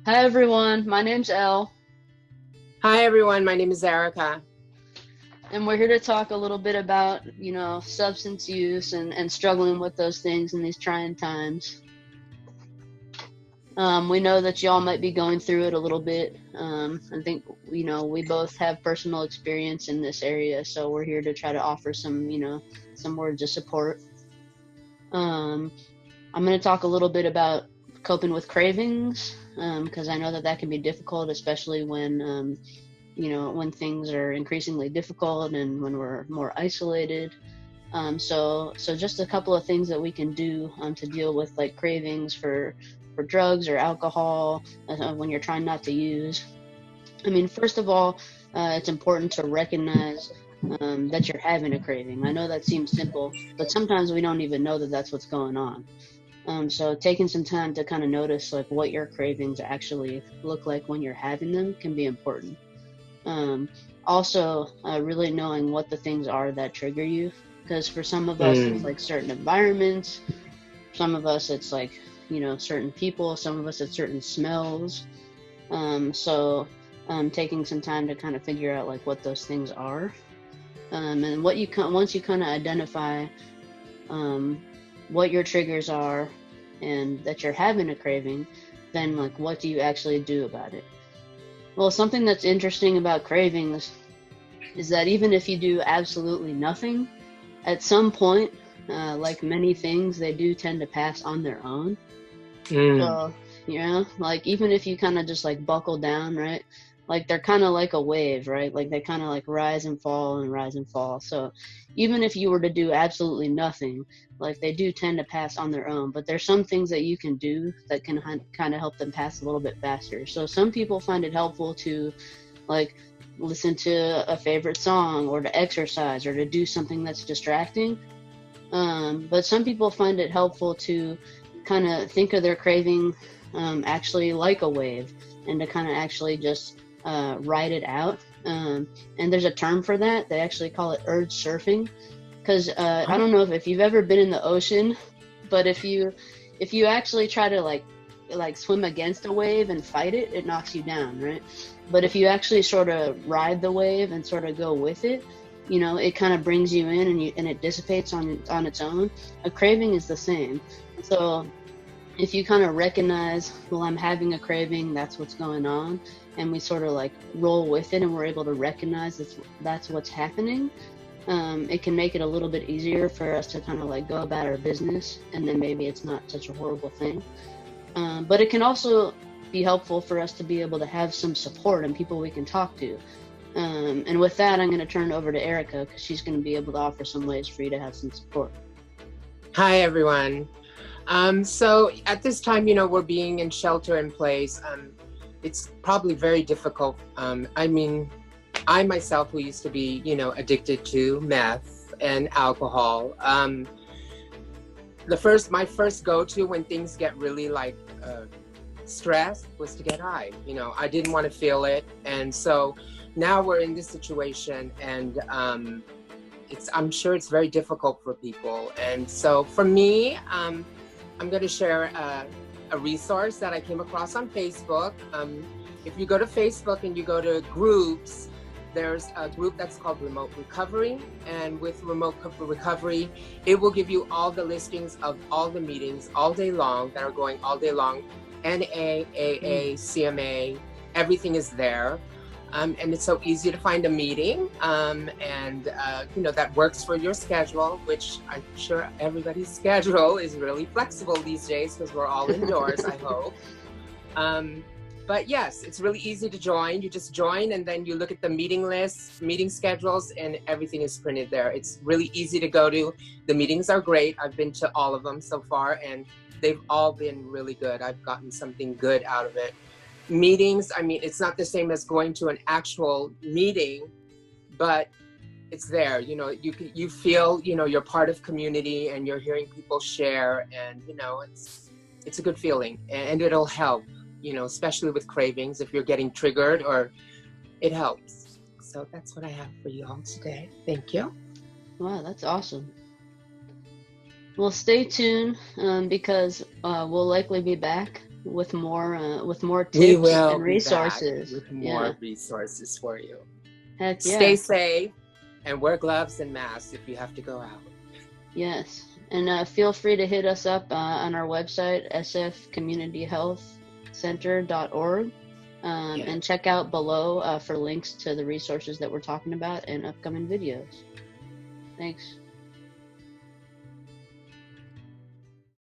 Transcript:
Hi everyone, my name's Elle, Hi everyone, my name is Erica. and we're here to talk a little bit about, substance use and struggling with those things in these trying times. We know that y'all might be going through it a little bit. I think, we both have personal experience in this area, so we're here to try to offer some words of support. Um, I'm going to talk a little bit about coping with cravings, because I know that that can be difficult, especially when things are increasingly difficult and when we're more isolated. So just a couple of things that we can do to deal with like cravings for drugs or alcohol when you're trying not to use. I mean, first of all, it's important to recognize that you're having a craving. I know that seems simple, but sometimes we don't even know that that's what's going on. So taking some time to kind of notice like what your cravings actually look like when you're having them can be important. Um, also, really knowing what the things are that trigger you, because for some of us, it's Mm. like certain environments. Some of us, it's like, certain people. Some of us, it's certain smells. So, taking some time to kind of figure out like what those things are. And once you kind of identify um, what your triggers are and that you're having a craving, then like what do you actually do about it? Well, something that's interesting about cravings is that even if you do absolutely nothing, at some point, like many things, they do tend to pass on their own. Mm. So, like even if you kind of just like buckle down, right? Like they're kind of like a wave, right? Like they kind of like rise and fall and rise and fall. So even if you were to do absolutely nothing, like they do tend to pass on their own. But there's some things that you can do that can kind of help them pass a little bit faster. So some people find it helpful to like listen to a favorite song or to exercise or to do something that's distracting. But some people find it helpful to kind of think of their craving actually like a wave and to kind of actually just ride it out. And there's a term for that. They actually call it urge surfing. Because I Oh. don't know if you've ever been in the ocean, but if you actually try to like swim against a wave and fight it, it knocks you down, right? But if you actually sort of ride the wave and sort of go with it, it kind of brings you in and it dissipates on its own. A craving is the same. So if you kind of recognize, well, I'm having a craving, that's what's going on, and we sort of like roll with it and we're able to recognize that's what's happening, it can make it a little bit easier for us to kind of like go about our business, and then maybe it's not such a horrible thing. But it can also be helpful for us to be able to have some support and people we can talk to. And with that, I'm going to turn it over to Erica because she's going to be able to offer some ways for you to have some support. Hi everyone. So at this time, we're being in shelter in place. It's probably very difficult. I mean, I myself, who used to be, addicted to meth and alcohol. My first go-to when things get really like stressed was to get high. I didn't want to feel it, and so now we're in this situation, and I'm sure it's very difficult for people. And so for me, I'm going to share a resource that I came across on Facebook. If you go to Facebook and you go to groups, there's a group that's called Remote Recovery. And with Remote Recovery, it will give you all the listings of all the meetings all day long that are going all day long. NA, AA, CMA, everything is there. And it's so easy to find a meeting, and that works for your schedule, which I'm sure everybody's schedule is really flexible these days because we're all indoors, I hope. But yes, it's really easy to join. You just join and then you look at the meeting lists, meeting schedules, and everything is printed there. It's really easy to go to. The meetings are great. I've been to all of them so far, and they've all been really good. I've gotten something good out of it. Meetings, I mean, it's not the same as going to an actual meeting, but it's there. You feel, you're part of community and you're hearing people share, and it's a good feeling, and it'll help, especially with cravings if you're getting triggered, or it helps. So that's what I have for you all today. Thank you. Wow, that's awesome. Well, stay tuned because we'll likely be back with more We tips will and be back resources. with Yeah. more resources for you. Heck yeah. Stay safe and wear gloves and masks if you have to go out. Yes. And feel free to hit us up on our website, sfcommunityhealthcenter.org, and check out below for links to the resources that we're talking about and upcoming videos. Thanks.